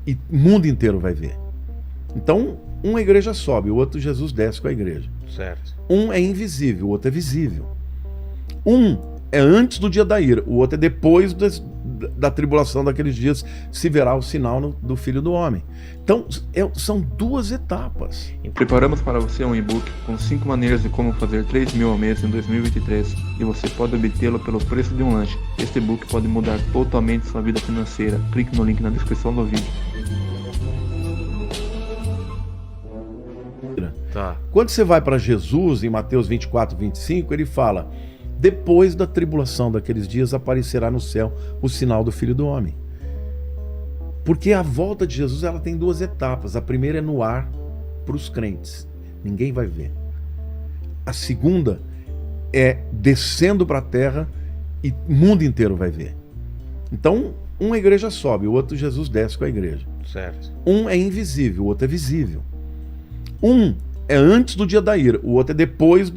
e o mundo inteiro vai ver. Então, uma igreja sobe, o outro Jesus desce com a igreja. Certo. Um é invisível, o outro é visível. Um é antes do dia da ira, o outro é depois da tribulação daqueles dias, se verá o sinal do Filho do Homem. Então, são duas etapas. Preparamos para você um e-book com 5 maneiras de como fazer 3 mil ao mês em 2023 e você pode obtê-lo pelo preço de um lanche. Este e-book pode mudar totalmente sua vida financeira. Clique no link na descrição do vídeo. Tá. Quando você vai para Jesus, em Mateus 24, 25, ele fala: depois da tribulação daqueles dias aparecerá no céu o sinal do Filho do Homem. Porque a volta de Jesus, ela tem duas etapas. A primeira é no ar, para os crentes. Ninguém vai ver. A segunda é descendo para a terra e o mundo inteiro vai ver. Então, uma igreja sobe, o outro Jesus desce com a igreja. Certo. Um é invisível, o outro é visível. Um é antes do dia da ira, o outro é depois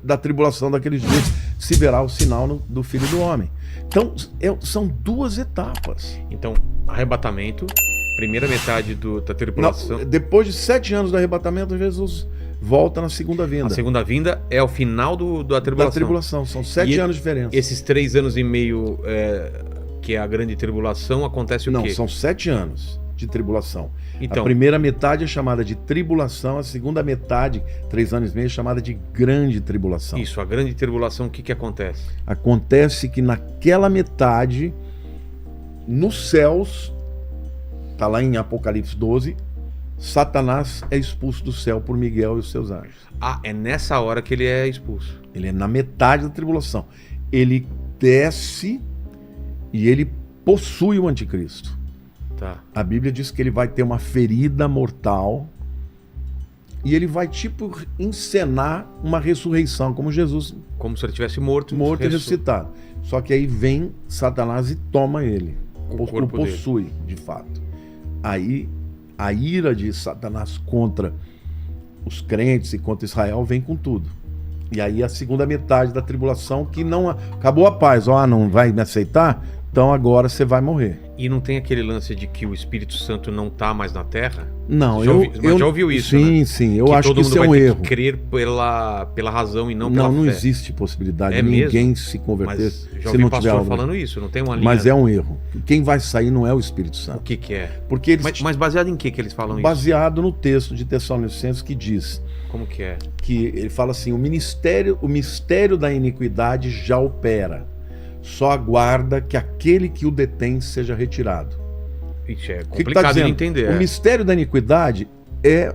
da tribulação daqueles dias, se verá o sinal do Filho do Homem. Então, são duas etapas. Então, arrebatamento, primeira metade da tribulação. Não, depois de 7 anos do arrebatamento, Jesus volta na segunda vinda. A segunda vinda é o final da tribulação. Da tribulação, são 7 anos de diferença. Esses 3 anos e meio, que é a grande tribulação, acontece o quê? Não, são 7 anos de tribulação. Então, a primeira metade é chamada de tribulação, a segunda metade, 3 anos e meio, é chamada de grande tribulação. Isso, a grande tribulação, o que acontece? Acontece que naquela metade, nos céus, está lá em Apocalipse 12, Satanás é expulso do céu por Miguel e os seus anjos. Ah, é nessa hora que ele é expulso. Ele é na metade da tribulação. Ele desce e ele possui o anticristo. Tá. A Bíblia diz que ele vai ter uma ferida mortal e ele vai encenar uma ressurreição, como Jesus, como se ele tivesse morto e ressuscitado. Só que aí vem Satanás e toma ele, o possui dele, de fato. Aí a ira de Satanás contra os crentes e contra Israel vem com tudo. E aí a segunda metade da tribulação, que não acabou a paz, não vai me aceitar, então agora você vai morrer. E não tem aquele lance de que o Espírito Santo não está mais na Terra? Não, mas já ouviu isso, sim, né? Sim, eu que acho que isso é um erro. Todo mundo vai ter que crer pela razão e não pela fé. Não existe possibilidade de ninguém se converter mas já se não pastor tiver algo falando isso, não tem uma linha. Mas é um erro. Quem vai sair não é o Espírito Santo. O que é? Porque eles... mas baseado em que eles falam isso? Baseado no texto de Tessalonicenses que diz... Como que é? Que ele fala assim, o mistério da iniquidade já opera. Só aguarda que aquele que o detém seja retirado. Isso é O complicado de entender. O mistério da iniquidade é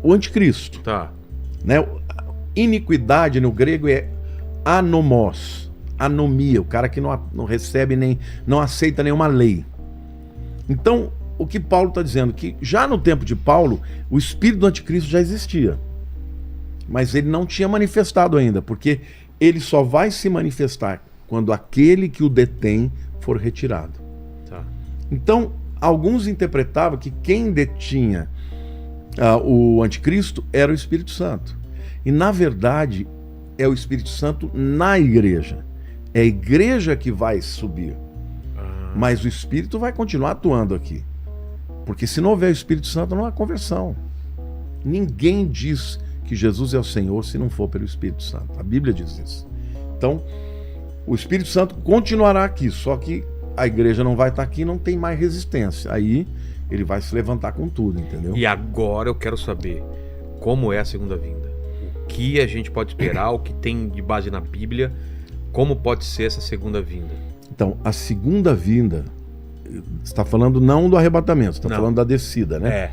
o anticristo. Tá. Né? Iniquidade no grego é anomos, anomia, o cara que não recebe não aceita nenhuma lei. Então, o que Paulo está dizendo? Que já no tempo de Paulo, o espírito do anticristo já existia. Mas ele não tinha manifestado ainda, porque ele só vai se manifestar quando aquele que o detém for retirado. Tá. Então, alguns interpretavam que quem detinha o anticristo era o Espírito Santo. E, na verdade, é o Espírito Santo na igreja. É a igreja que vai subir. Mas o Espírito vai continuar atuando aqui. Porque se não houver o Espírito Santo, não há conversão. Ninguém diz que Jesus é o Senhor se não for pelo Espírito Santo. A Bíblia diz isso. Então, o Espírito Santo continuará aqui, só que a igreja não vai estar aqui, não tem mais resistência. Aí ele vai se levantar com tudo, entendeu? E agora eu quero saber como é a segunda vinda. O que a gente pode esperar, o que tem de base na Bíblia, como pode ser essa segunda vinda. Então, a segunda vinda, você está falando não do arrebatamento, você está falando da descida, né? É.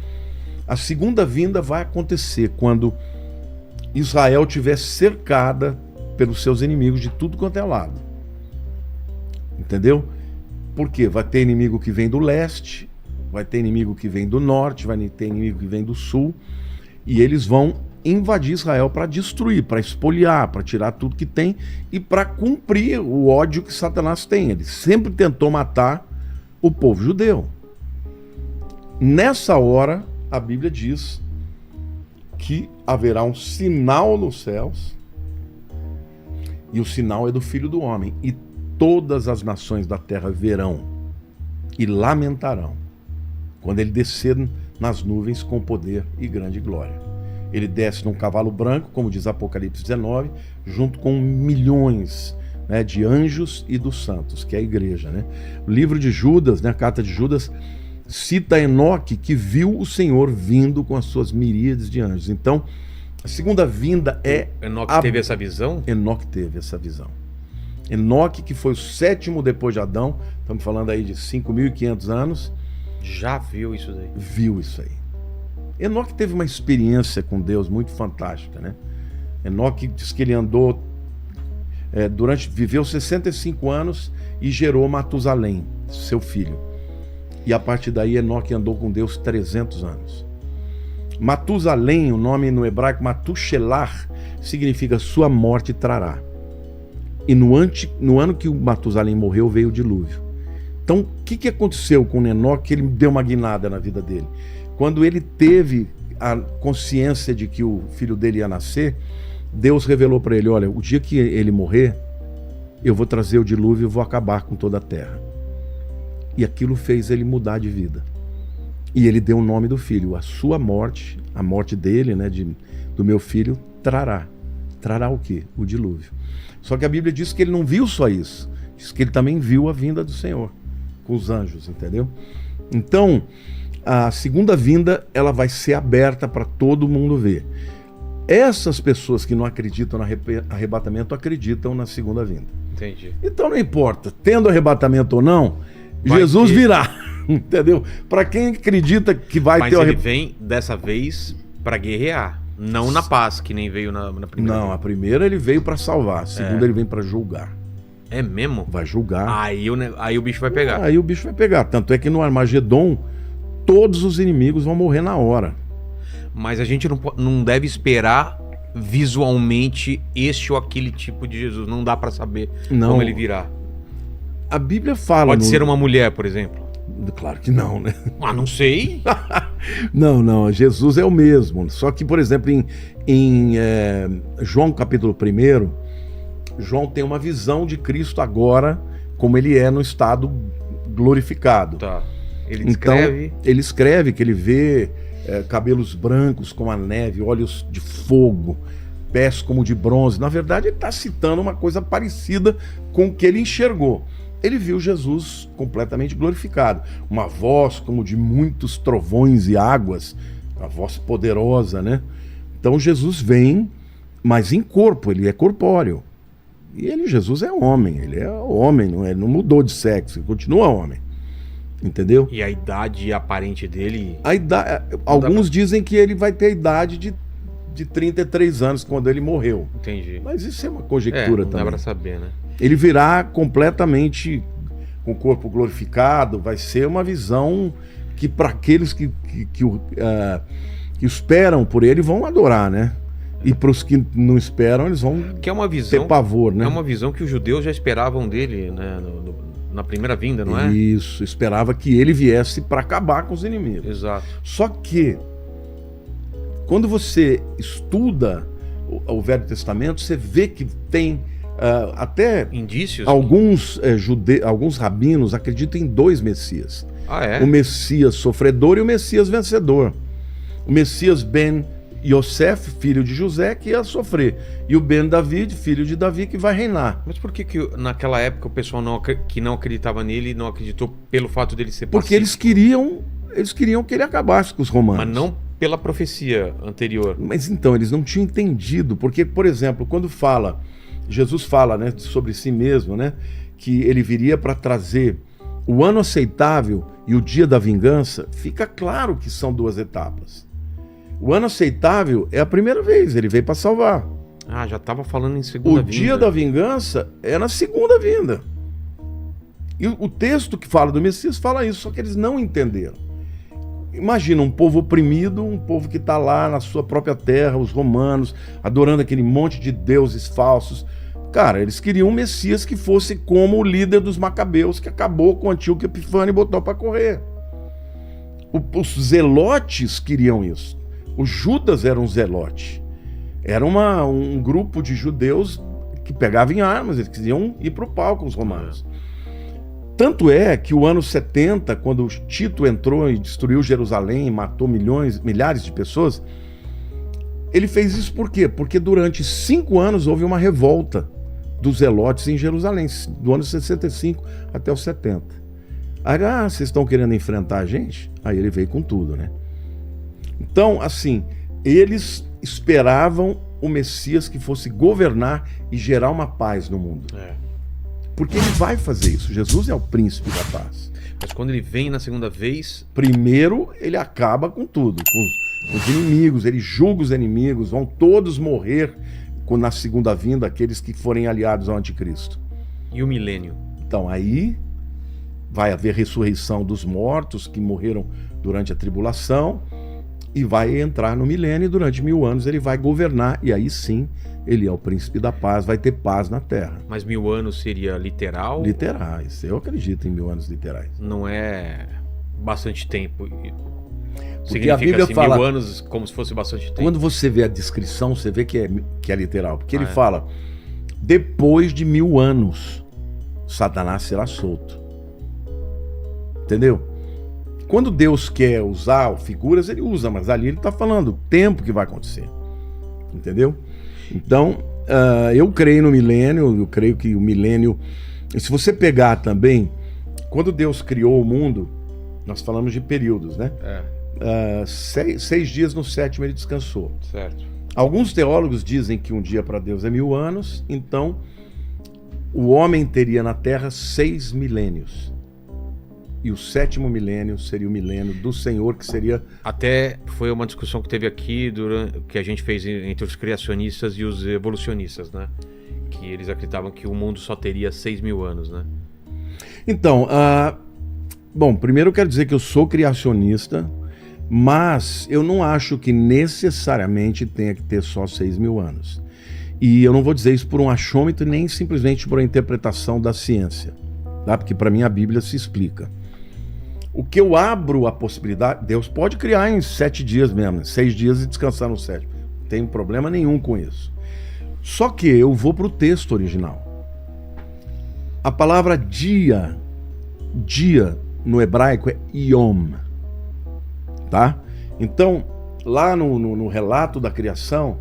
A segunda vinda vai acontecer quando Israel estiver cercada pelos seus inimigos de tudo quanto é lado. Entendeu? Porque vai ter inimigo que vem do leste, vai ter inimigo que vem do norte, vai ter inimigo que vem do sul, e eles vão invadir Israel para destruir, para espoliar, para tirar tudo que tem e para cumprir o ódio que Satanás tem. Ele sempre tentou matar o povo judeu. Nessa hora, a Bíblia diz que haverá um sinal nos céus, e o sinal é do Filho do Homem, e todas as nações da terra verão e lamentarão quando ele descer nas nuvens com poder e grande glória. Ele desce num cavalo branco, como diz Apocalipse 19, junto com milhões, né, de anjos e dos santos, que é a igreja, né? O livro de Judas, né, a carta de Judas, cita Enoque, que viu o Senhor vindo com as suas miríades de anjos. Então, a segunda vinda é... Enoque teve essa visão? Enoque teve essa visão. Enoque, que foi o 7º depois de Adão, estamos falando aí de 5.500 anos. Já viu isso daí? Viu isso aí. Enoque teve uma experiência com Deus muito fantástica, né? Enoque diz que ele andou, viveu 65 anos e gerou Matusalém, seu filho. E a partir daí Enoque andou com Deus 300 anos. Matusalém, o nome no hebraico Matushelar, significa sua morte trará. E no ano que o Matusalém morreu, veio o dilúvio. Então, o que aconteceu com Enoque? Ele deu uma guinada na vida dele. Quando ele teve a consciência de que o filho dele ia nascer, Deus revelou para ele: olha, o dia que ele morrer, eu vou trazer o dilúvio e vou acabar com toda a terra. E aquilo fez ele mudar de vida. E ele deu o nome do filho. A sua morte, a morte dele, né, do meu filho, trará. Trará o quê? O dilúvio. Só que a Bíblia diz que ele não viu só isso. Diz que ele também viu a vinda do Senhor com os anjos, entendeu? Então, a segunda vinda, ela vai ser aberta para todo mundo ver. Essas pessoas que não acreditam no arrebatamento acreditam na segunda vinda. Entendi. Então não importa, tendo arrebatamento ou não, Jesus virá, entendeu? Para quem acredita que vai ter... Mas ele vem dessa vez para guerrear, não na paz, que nem veio na primeira. Não, a primeira ele veio para salvar, a segunda ele vem para julgar. É mesmo? Vai julgar. Aí o bicho vai pegar. Aí o bicho vai pegar, tanto é que no Armagedon todos os inimigos vão morrer na hora. Mas a gente não deve esperar visualmente este ou aquele tipo de Jesus. Não dá para saber como ele virá. A Bíblia fala... Pode ser uma mulher, por exemplo? Claro que não, né? Ah, não sei. Não, Jesus é o mesmo. Só que, por exemplo, em João capítulo 1, João tem uma visão de Cristo agora, como ele é no estado glorificado. Tá. Ele descreve... Então, ele escreve que ele vê cabelos brancos como a neve, olhos de fogo, pés como de bronze. Na verdade, ele está citando uma coisa parecida com o que ele enxergou. Ele viu Jesus completamente glorificado. Uma voz como de muitos trovões e águas, uma voz poderosa, né? Então Jesus vem, mas em corpo, ele é corpóreo. E Jesus é homem, ele é homem, não mudou de sexo, ele continua homem. Entendeu? E a idade aparente dele... Alguns dizem que ele vai ter a idade de 33 anos quando ele morreu. Entendi. Mas isso é uma conjectura não também. Dá pra saber, né? Ele virá completamente com o corpo glorificado, vai ser uma visão que para aqueles que esperam por ele vão adorar, né? E para os que não esperam, eles vão que é uma visão, ter pavor, né? É uma visão que os judeus já esperavam dele, né? Na primeira vinda, não é? Isso, esperava que ele viesse para acabar com os inimigos. Exato. Só que, quando você estuda o Velho Testamento, você vê que tem até indícios. Alguns rabinos acreditam em 2 Messias. Ah, é? O Messias sofredor e o Messias vencedor. O Messias Ben Yosef, filho de José, que ia sofrer. E o Ben David, filho de Davi, que vai reinar. Mas por que naquela época o pessoal que não acreditava nele não acreditou pelo fato dele ser Porque eles queriam que ele acabasse com os romanos. Mas não pela profecia anterior. Mas então, eles não tinham entendido. Porque, por exemplo, quando Jesus fala, né, sobre si mesmo, né, que ele viria para trazer o ano aceitável e o dia da vingança, fica claro que são 2 etapas. O ano aceitável é a primeira vez, ele veio para salvar. Ah, já estava falando em segunda vinda. O dia da vingança é na segunda vinda. E o texto que fala do Messias fala isso, só que eles não entenderam. Imagina um povo oprimido, um povo que está lá na sua própria terra, os romanos, adorando aquele monte de deuses falsos. Cara, eles queriam um Messias que fosse como o líder dos Macabeus, que acabou com Antíoco Epifânio e botou para correr. Os zelotes queriam isso. O Judas era um zelote. Era um grupo de judeus que pegavam em armas, eles queriam ir para o pau com os romanos. Tanto é que o ano 70, quando Tito entrou e destruiu Jerusalém, matou milhares de pessoas, ele fez isso por quê? Porque durante 5 anos houve uma revolta dos zelotes em Jerusalém, do ano 65 até o 70. Aí, vocês estão querendo enfrentar a gente? Aí ele veio com tudo, né? Então, assim, eles esperavam o Messias que fosse governar e gerar uma paz no mundo. Porque ele vai fazer isso. Jesus é o príncipe da paz. Mas quando ele vem na segunda vez... Primeiro, ele acaba com tudo, com os inimigos, ele julga os inimigos, vão todos morrer na segunda vinda, aqueles que forem aliados ao anticristo. E o milênio? Então, aí vai haver ressurreição dos mortos que morreram durante a tribulação e vai entrar no milênio e durante 1000 anos ele vai governar e aí sim ele é o príncipe da paz, vai ter paz na terra. Mas 1000 anos seria literal? Literais, eu acredito em 1000 anos literais. Não é bastante tempo. Porque Significa a Bíblia assim, fala, 1000 anos como se fosse bastante tempo. Quando você vê a descrição, você vê que é literal. Porque ele fala, depois de 1000 anos, Satanás será solto. Entendeu? Quando Deus quer usar figuras, ele usa, mas ali ele está falando o tempo que vai acontecer. Entendeu? Então, eu creio no milênio, eu creio que o milênio... Se você pegar também, quando Deus criou o mundo, nós falamos de períodos, né? 6 dias, no 7º ele descansou. Certo. Alguns teólogos dizem que um dia para Deus é 1000 anos, então o homem teria na Terra 6 milênios. E o 7º milênio seria o milênio do Senhor, que seria... Até foi uma discussão que teve aqui, que a gente fez entre os criacionistas e os evolucionistas, né? Que eles acreditavam que o mundo só teria 6.000 anos, né? Então, bom, primeiro eu quero dizer que eu sou criacionista, mas eu não acho que necessariamente tenha que ter só 6.000 anos. E eu não vou dizer isso por um achômetro, nem simplesmente por uma interpretação da ciência, tá? Porque para mim a Bíblia se explica. O que eu abro a possibilidade, Deus pode criar em 7 dias mesmo, 6 dias e descansar no 7º. Não tem problema nenhum com isso. Só que eu vou para o texto original. A palavra dia no hebraico é yom, tá? Então, lá no relato da criação,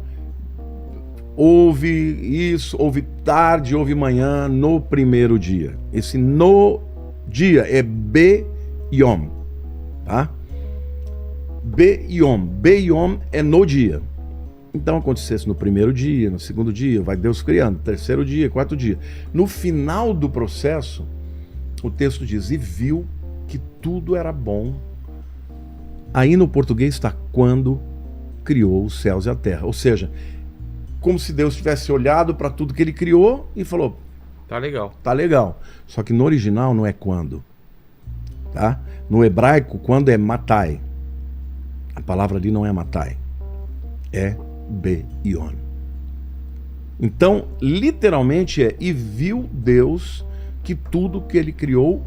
houve isso, houve tarde, houve manhã no primeiro dia. Esse no dia é Be-Yom, tá? Be-Yom é no dia. Então acontecesse no primeiro dia, no segundo dia, vai Deus criando, terceiro dia, quarto dia. No final do processo, o texto diz, e viu que tudo era bom. Aí no português está quando criou os céus e a terra. Ou seja, como se Deus tivesse olhado para tudo que ele criou e falou, tá legal. Tá legal. Só que no original não é quando. Tá? No hebraico, quando é matai. A palavra ali não é matai. É Be-Yom. Então, literalmente é, e viu Deus que tudo que ele criou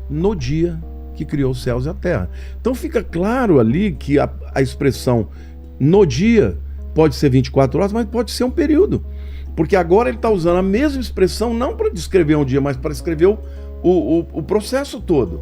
no dia que criou os céus e a terra. Então fica claro ali que a expressão no dia pode ser 24 horas, mas pode ser um período. Porque agora ele está usando a mesma expressão não para descrever um dia, mas para descrever o processo todo.